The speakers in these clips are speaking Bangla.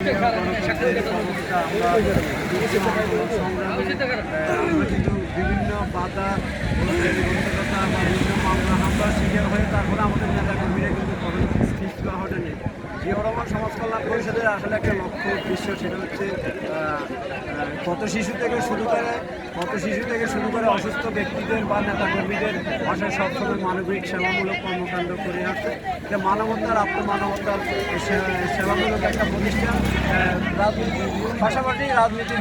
আমরা কিন্তু বিভিন্ন বাধা প্রতিবন্ধকতা বা বিভিন্ন মামলা হামলার শিকার হয়ে তারপরে আমাদের নেতাকর্মীরা কিন্তু কখনো পিছপা হটেনি। জিয়াউর রহমান সমাজ কল্যাণ পরিষদের আসলে একটা লক্ষ্য উদ্দেশ্য, সেটা হচ্ছে কত শিশু থেকে শুরু করে অসুস্থ ব্যক্তিদের বা নেতাকর্মীদের পাশে সবসময় মানবিক সেবামূলক কর্মকাণ্ড করে আসছে। এটা মানবতার আত্মমানবতার সেবামূলক একটা প্রতিষ্ঠান। রাজনীতির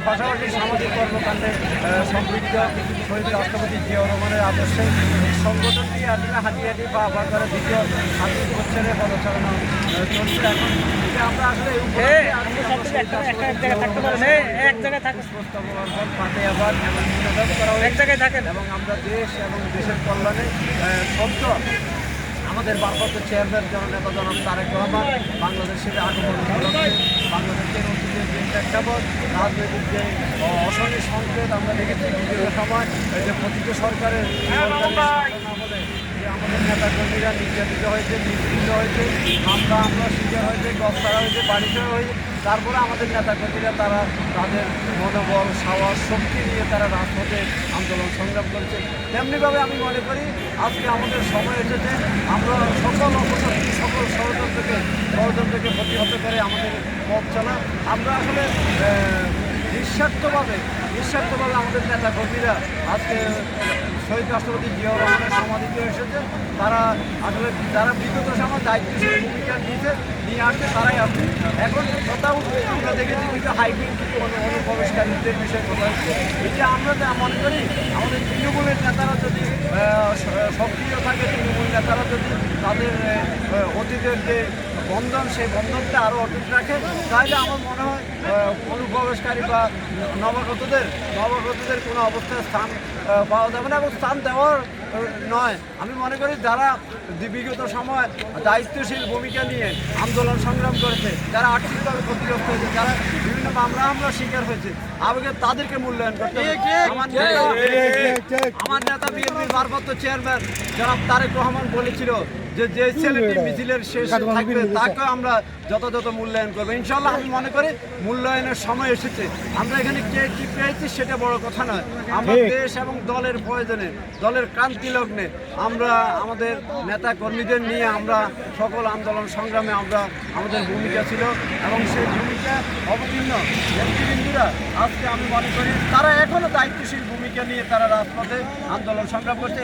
পাশাপাশি সামাজিক কর্মকাণ্ডে সম্পৃক্ত শহীদ রাষ্ট্রপতি জিয়াউর রহমানের আদর্শে এই সংগঠনটি আসলে হাঁটি পা করে দ্বিতীয় 30 বছরের পদচারণা চলছে। এখন আমরা আসলে এবং আমরা দেশ এবং দেশের কল্যাণে সত্য আমাদের ভারপ্রাপ্ত চেয়ারম্যান জননেতা জনাব তারেক রহমান বাংলাদেশের আগমন উপলক্ষে বাংলাদেশের অতীতের যে প্রেক্ষাপট, রাজনৈতিক যে অশনি সংকেত আমরা দেখেছি বিভিন্ন সময়, যে প্রতিটি সরকারের আমলে যে আমাদের নেতাকর্মীরা নির্যাতিত হয়েছে, নিপীড়িত হয়েছে, আমরা শিকার হয়েছে, গ্রেফতার হয়েছে, বাড়িতে হয়েছে। তারপরে আমাদের নেতাকর্মীরা তাদের মনোবল, সাহস, শক্তি নিয়ে তারা রাজপথে আন্দোলন সংগ্রাম করেছে। তেমনিভাবে আমি মনে করি আজকে আমাদের সময় এসেছে আমরা সকল অপশক্তি, সকল ষড়যন্ত্রকে প্রতিহত করে আমাদের পথ চলা। আমরা আসলে নিঃস্বার্থভাবে আমাদের নেতাকর্মীরা আজকে শহীদ রাষ্ট্রপতি জিয়াউর রহমানের সমাধিতে এসেছে। তারা আসলে যারা বিগত সময় দায়িত্বশীল ভূমিকা নিয়ে আসছে তারাই আসছে। এখন কথা উঠবে, আমরা দেখেছি কিন্তু হাইব্রিড অনুপ্রবেশকারীদের বিষয়ে কথা হচ্ছে। এটা আমরা মনে করি আমাদের তৃণমূলের নেতারা যদি সক্রিয় থাকে, তৃণমূল নেতারা যদি তাদের অতীতের যে বন্ধন, সেই বন্ধনটা আরও অটুট রাখে, তাহলে আমার মনে হয় অনুপ্রবেশকারী বা নবাগতদের কোনো অবস্থায় স্থান পাওয়া যাবে না এবং স্থান দেওয়ার নয়। আমি মনে করি যারা বিগত সময় দায়িত্বশীল ভূমিকা নিয়ে আন্দোলন সংগ্রাম করেছে, যারা আর্থিকভাবে ক্ষতিগ্রস্ত হয়েছে, যারা বিভিন্ন মামলা শিকার হয়েছে, আগে তাদেরকে মূল্যায়ন করতে হবে। আমার নেতা বিএনপির ভারপ্রাপ্ত চেয়ারম্যান জনাব তারেক রহমান বলেছিল যে ছেলেটি মিছিলের শেষ থাকবে তাকে আমরা যথাযথ মূল্যায়ন করবো। ইনশাল্লাহ আমি মনে করি মূল্যায়নের সময় এসেছে। আমরা এখানে কে কী পেয়েছি সেটা বড় কথা নয়। আমরা দেশ এবং দলের প্রয়োজনে, দলের ক্রান্তি লগ্নে আমরা আমাদের নেতা কর্মীদের নিয়ে আমরা সকল আন্দোলন সংগ্রামে আমাদের ভূমিকা ছিল এবং সেই ভূমিকা অবতীর্ণ নেতৃবৃন্দরা আজকে আমি মনে করি তারা এখনও দায়িত্বশীল ভূমিকা নিয়ে তারা রাজপথে আন্দোলন সংগ্রাম করছে।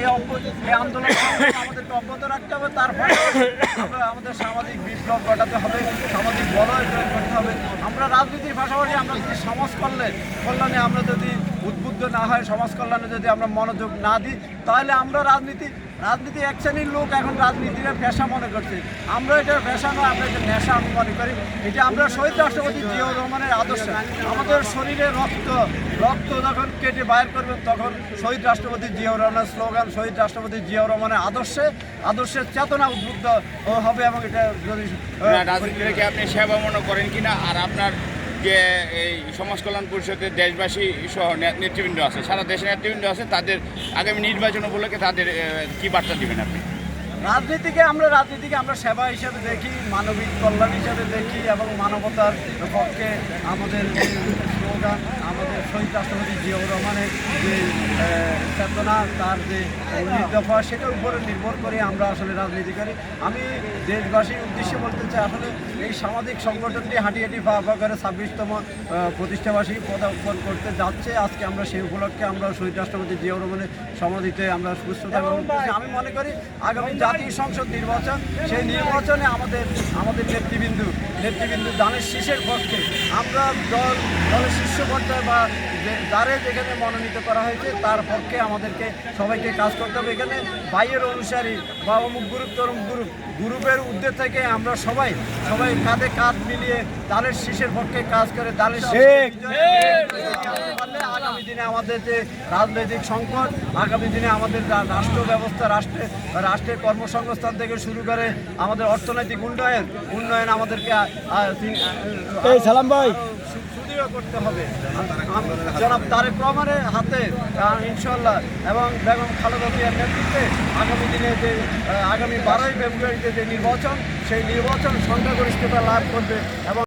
এই আন্দোলন সংগ্রাম আমাদেরকে অব্যাহত রাখতে হবে। তারপরে আমরা আমাদের সামাজিক বিপ্লব ঘটাতে হবে, সামাজিক বলয় প্রয়োগ করতে হবে। আমরা রাজনীতির পাশাপাশি আমরা যদি সমাজ কল্যাণে আমরা যদি উদ্বুদ্ধ না হয়, সমাজ কল্যাণে যদি আমরা মনোযোগ না দিই, তাহলে আমরা রাজনীতি এক শ্রেণীর লোক এখন রাজনীতির পেশা মনে করছে। আমরা এটা পেশা নয়, আমরা এটা নেশা আমি মনে করি। এটা আমরা শহীদ রাষ্ট্রপতি জিয়াউর রহমানের আদর্শ, আমাদের শরীরে রক্ত যখন কেটে বাইর করবেন তখন শহীদ রাষ্ট্রপতি জিয়াউর রহমানের স্লোগান, শহীদ রাষ্ট্রপতি জিয়াউর রহমানের আদর্শের চেতনা উদ্বুদ্ধ হবে এবং এটা যদি রাজনীতিকে আপনি সেবা মনে করেন কিনা, আর আপনার যে এই সমাজ কল্যাণ পরিষদের দেশবাসী সহ নেতৃবৃন্দ আছে, সারা দেশের নেতৃবৃন্দ আছে, তাদের আগামী নির্বাচন উপলক্ষে তাদের কি বার্তা দিবেন আপনি? রাজনীতিকে আমরা সেবা হিসাবে দেখি, মানবিক কল্যাণ হিসাবে দেখি এবং মানবতার পক্ষে আমাদের যে স্লোগান, আমাদের শহীদ রাষ্ট্রপতি জিয়াউর রহমানের যে চেতনা, তার যে দফা, সেটার উপরে নির্ভর করে আমরা আসলে রাজনীতি করি। আমি দেশবাসীর উদ্দেশ্যে বলতে চাই, আসলে এই সামাজিক সংগঠনটি হাঁটি পা করে 26তম প্রতিষ্ঠাবার্ষিকী পদার্পণ করতে যাচ্ছে। আজকে আমরা সেই উপলক্ষে আমরা শহীদ রাষ্ট্রপতি জিয়াউর রহমানের সমাধিতে আমরা সুস্থতা এবং আমি মনে করি আগামী জাতীয় সংসদ নির্বাচন, সেই নির্বাচনে আমাদের নেতৃবৃন্দু দানের শীষের পক্ষে আমরা দলের শীর্ষ পর্যায়ে বা যারে যেখানে মনোনীত করা হয়েছে তার পক্ষে আমাদেরকে সবাইকে কাজ করতে হবে। এখানে বাইরের অনুসারী বা অমুক গ্রুপের উদ্যোগ থেকে আমরা সবাই কাঁধে কাঁধ মিলিয়ে দলের শীষের পক্ষে কাজ করে দলের আগামী দিনে আমাদের যে রাজনৈতিক সংকট, আগামী দিনে আমাদের রাষ্ট্র ব্যবস্থা, রাষ্ট্রের কর্মসংস্থান থেকে শুরু করে আমাদের অর্থনৈতিক উন্নয়ন আমাদেরকে করতে হবে। জনাব তারেক রহমানের হাতে ইনশাল্লাহ এবং বেগম খালেদা জিয়ার নেতৃত্বে আগামী দিনে আগামী 12ই ফেব্রুয়ারিতে যে নির্বাচন, সেই নির্বাচন সংখ্যাগরিষ্ঠতা লাভ করবে এবং